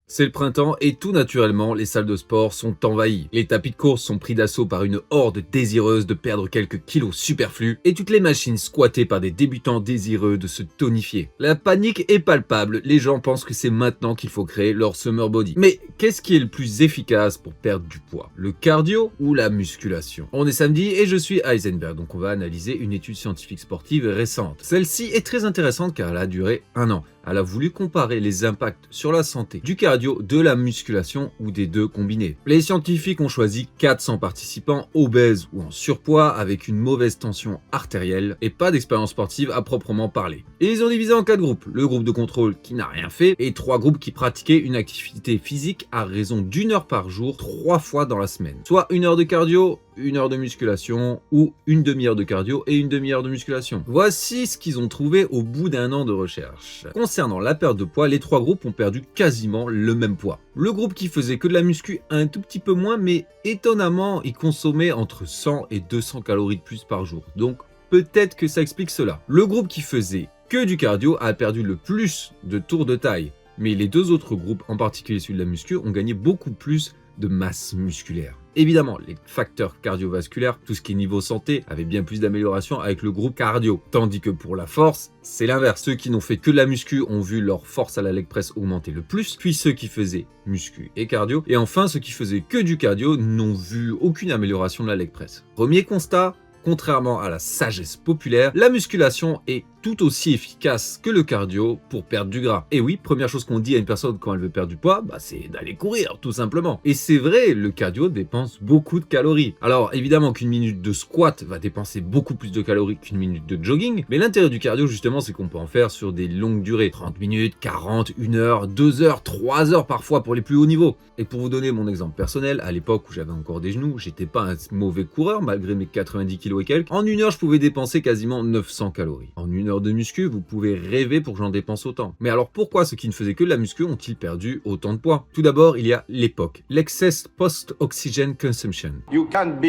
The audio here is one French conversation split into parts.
C'est le printemps et tout naturellement, les salles de sport sont envahies. Les tapis de course sont pris d'assaut par une horde désireuse de perdre quelques kilos superflus et toutes les machines squattées par des débutants désireux de se tonifier. La panique est palpable, les gens pensent que c'est maintenant qu'il faut créer leur summer body. Mais qu'est-ce qui est le plus efficace pour perdre du poids? Le cardio ou la musculation? On est samedi et je suis Heisenberg, donc on va analyser une étude scientifique sportive récente. Celle-ci est très intéressante car elle a duré 1 an. Elle a voulu comparer les impacts sur la santé du cardio, de la musculation ou des deux combinés. Les scientifiques ont choisi 400 participants obèses ou en surpoids avec une mauvaise tension artérielle et pas d'expérience sportive à proprement parler. Et ils ont divisé en 4 groupes. Le groupe de contrôle qui n'a rien fait et 3 groupes qui pratiquaient une activité physique à raison d'1 heure par jour, 3 fois dans la semaine. Soit 1 heure de cardio, 1 heure de musculation ou une demi-heure de cardio et une demi-heure de musculation. Voici ce qu'ils ont trouvé au bout d'1 an de recherche. Concernant la perte de poids, les 3 groupes ont perdu quasiment le même poids. Le groupe qui faisait que de la muscu un tout petit peu moins, mais étonnamment, il consommait entre 100 et 200 calories de plus par jour. Donc peut-être que ça explique cela. Le groupe qui faisait que du cardio a perdu le plus de tours de taille. Mais les 2 autres groupes, en particulier celui de la muscu, ont gagné beaucoup plus de masse musculaire. Évidemment, les facteurs cardiovasculaires, tout ce qui est niveau santé, avait bien plus d'amélioration avec le groupe cardio. Tandis que pour la force, c'est l'inverse. Ceux qui n'ont fait que de la muscu ont vu leur force à la leg press augmenter le plus, puis ceux qui faisaient muscu et cardio, et enfin ceux qui faisaient que du cardio n'ont vu aucune amélioration de la leg press. Premier constat, contrairement à la sagesse populaire, la musculation est tout aussi efficace que le cardio pour perdre du gras. Et oui, première chose qu'on dit à une personne quand elle veut perdre du poids, c'est d'aller courir, tout simplement. Et c'est vrai, le cardio dépense beaucoup de calories. Alors évidemment qu'une minute de squat va dépenser beaucoup plus de calories qu'une minute de jogging, mais l'intérêt du cardio justement, c'est qu'on peut en faire sur des longues durées. 30 minutes, 40, 1 heure, 2 heures, 3 heures parfois pour les plus hauts niveaux. Et pour vous donner mon exemple personnel, à l'époque où j'avais encore des genoux, j'étais pas un mauvais coureur malgré mes 90 kilos et quelques. En 1 heure, je pouvais dépenser quasiment 900 calories. En 1 heure de muscu, vous pouvez rêver pour que j'en dépense autant. Mais alors pourquoi ceux qui ne faisaient que de la muscu ont-ils perdu autant de poids? Tout d'abord, il y a l'époque, l'excess post-oxygen consumption. You can't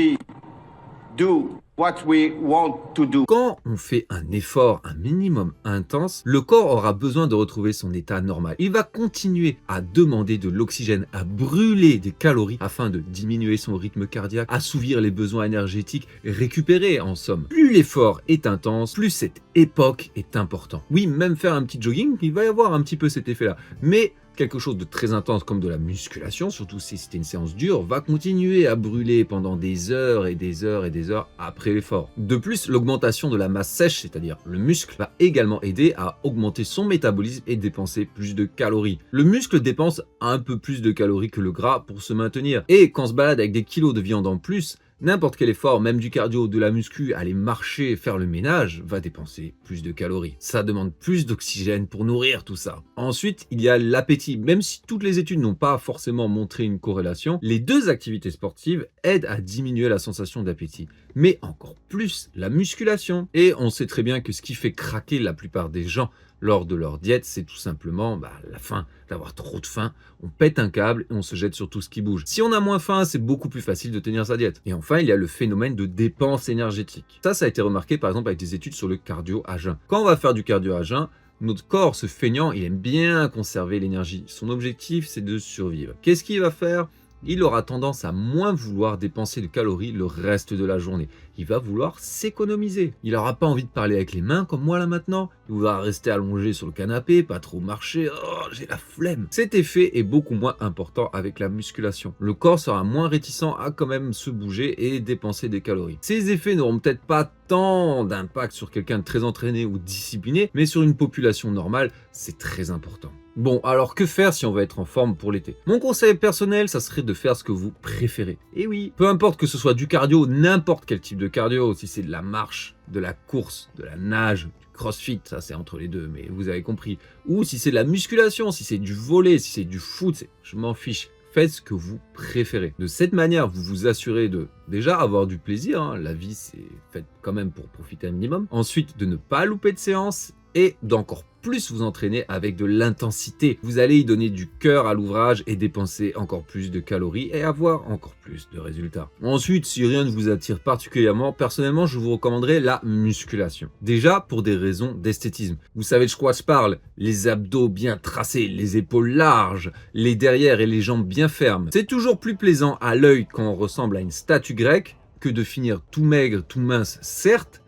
do what we want to do. Quand on fait un effort, un minimum intense, le corps aura besoin de retrouver son état normal. Il va continuer à demander de l'oxygène, à brûler des calories afin de diminuer son rythme cardiaque, assouvir les besoins énergétiques, récupérer en somme. Plus l'effort est intense, plus cette époque est important. Oui, même faire un petit jogging, il va y avoir un petit peu cet effet-là. Mais quelque chose de très intense comme de la musculation, surtout si c'était une séance dure, va continuer à brûler pendant des heures et des heures et des heures après l'effort. De plus, l'augmentation de la masse sèche, c'est-à-dire le muscle, va également aider à augmenter son métabolisme et dépenser plus de calories. Le muscle dépense un peu plus de calories que le gras pour se maintenir. Et quand on se balade avec des kilos de viande en plus, n'importe quel effort, même du cardio, de la muscu, aller marcher, faire le ménage, va dépenser plus de calories. Ça demande plus d'oxygène pour nourrir tout ça. Ensuite, il y a l'appétit. Même si toutes les études n'ont pas forcément montré une corrélation, les 2 activités sportives aident à diminuer la sensation d'appétit. Mais encore plus, la musculation. Et on sait très bien que ce qui fait craquer la plupart des gens lors de leur diète, c'est tout simplement la faim, d'avoir trop de faim. On pète un câble et on se jette sur tout ce qui bouge. Si on a moins faim, c'est beaucoup plus facile de tenir sa diète. Et enfin, il y a le phénomène de dépense énergétique. Ça a été remarqué par exemple avec des études sur le cardio à jeun. Quand on va faire du cardio à jeun, notre corps, ce feignant, il aime bien conserver l'énergie. Son objectif, c'est de survivre. Qu'est-ce qu'il va faire ? Il aura tendance à moins vouloir dépenser de calories le reste de la journée. Il va vouloir s'économiser. Il n'aura pas envie de parler avec les mains comme moi là maintenant. Il va rester allongé sur le canapé, pas trop marcher. Oh, j'ai la flemme. Cet effet est beaucoup moins important avec la musculation. Le corps sera moins réticent à quand même se bouger et dépenser des calories. Ces effets n'auront peut-être pas tant d'impact sur quelqu'un de très entraîné ou discipliné, mais sur une population normale, c'est très important. Bon, alors que faire si on veut être en forme pour l'été? Mon conseil personnel, ça serait de faire ce que vous préférez. Et oui, peu importe que ce soit du cardio, n'importe quel type de cardio, si c'est de la marche, de la course, de la nage, du crossfit, ça c'est entre les deux, mais vous avez compris. Ou si c'est de la musculation, si c'est du volley, si c'est du foot, je m'en fiche. Faites ce que vous préférez. De cette manière, vous vous assurez de déjà avoir du plaisir. La vie, c'est fait quand même pour profiter un minimum. Ensuite, de ne pas louper de séance et d'encore plus vous entraîner avec de l'intensité. Vous allez y donner du cœur à l'ouvrage et dépenser encore plus de calories et avoir encore plus de résultats. Ensuite, si rien ne vous attire particulièrement, personnellement, je vous recommanderais la musculation. Déjà, pour des raisons d'esthétisme. Vous savez de quoi je parle? Les abdos bien tracés, les épaules larges, les derrières et les jambes bien fermes. C'est toujours plus plaisant à l'œil quand on ressemble à une statue grecque que de finir tout maigre, tout mince, certes,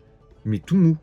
mais tout mou.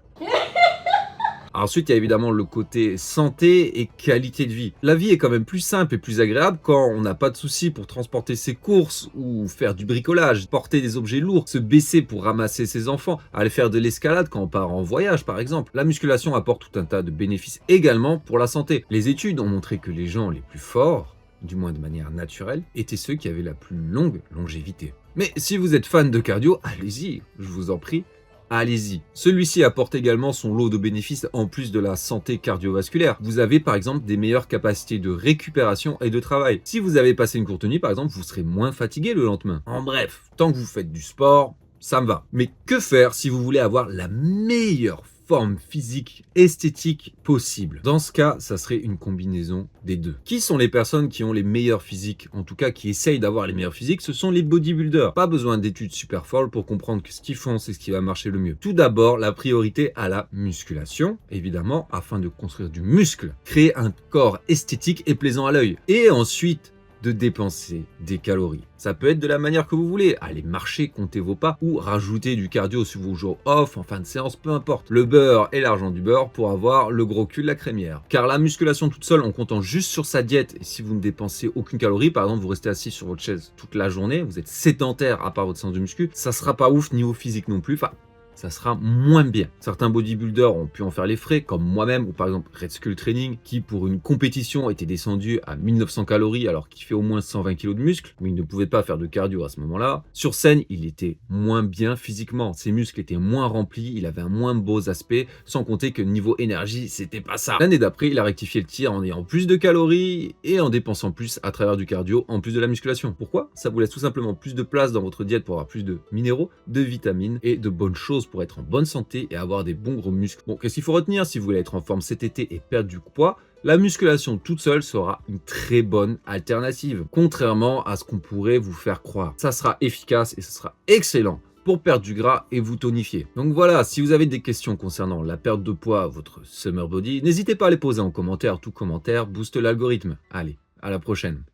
Ensuite, il y a évidemment le côté santé et qualité de vie. La vie est quand même plus simple et plus agréable quand on n'a pas de soucis pour transporter ses courses ou faire du bricolage, porter des objets lourds, se baisser pour ramasser ses enfants, aller faire de l'escalade quand on part en voyage par exemple. La musculation apporte tout un tas de bénéfices également pour la santé. Les études ont montré que les gens les plus forts, du moins de manière naturelle, étaient ceux qui avaient la plus longue longévité. Mais si vous êtes fan de cardio, allez-y, je vous en prie. Allez-y. Celui-ci apporte également son lot de bénéfices en plus de la santé cardiovasculaire. Vous avez par exemple des meilleures capacités de récupération et de travail. Si vous avez passé une courte nuit par exemple, vous serez moins fatigué le lendemain. En bref, tant que vous faites du sport, ça me va. Mais que faire si vous voulez avoir la meilleure forme physique, esthétique possible? Dans ce cas, ça serait une combinaison des deux. Qui sont les personnes qui ont les meilleurs physiques? En tout cas, qui essayent d'avoir les meilleurs physiques, ce sont les bodybuilders. Pas besoin d'études super folles pour comprendre que ce qu'ils font, c'est ce qui va marcher le mieux. Tout d'abord, la priorité à la musculation, évidemment, afin de construire du muscle, créer un corps esthétique et plaisant à l'œil. Et ensuite, de dépenser des calories. Ça peut être de la manière que vous voulez, aller marcher, compter vos pas ou rajouter du cardio sur vos jours off, en fin de séance, peu importe. Le beurre et l'argent du beurre pour avoir le gros cul de la crémière. Car la musculation toute seule, en comptant juste sur sa diète, et si vous ne dépensez aucune calorie, par exemple vous restez assis sur votre chaise toute la journée, vous êtes sédentaire à part votre séance de muscu, ça sera pas ouf niveau physique non plus. Enfin, ça sera moins bien. Certains bodybuilders ont pu en faire les frais, comme moi-même, ou par exemple Red Skull Training, qui pour une compétition était descendu à 1900 calories alors qu'il fait au moins 120 kg de muscles, mais il ne pouvait pas faire de cardio à ce moment-là. Sur scène, il était moins bien physiquement, ses muscles étaient moins remplis, il avait un moins beau aspect, sans compter que niveau énergie, c'était pas ça. L'année d'après, il a rectifié le tir en ayant plus de calories et en dépensant plus à travers du cardio, en plus de la musculation. Pourquoi? Ça vous laisse tout simplement plus de place dans votre diète pour avoir plus de minéraux, de vitamines et de bonnes choses pour être en bonne santé et avoir des bons gros muscles. Bon, qu'est-ce qu'il faut retenir si vous voulez être en forme cet été et perdre du poids? La musculation toute seule sera une très bonne alternative, contrairement à ce qu'on pourrait vous faire croire. Ça sera efficace et ça sera excellent pour perdre du gras et vous tonifier. Donc voilà, si vous avez des questions concernant la perte de poids, votre summer body, n'hésitez pas à les poser en commentaire. Tout commentaire booste l'algorithme. Allez, à la prochaine.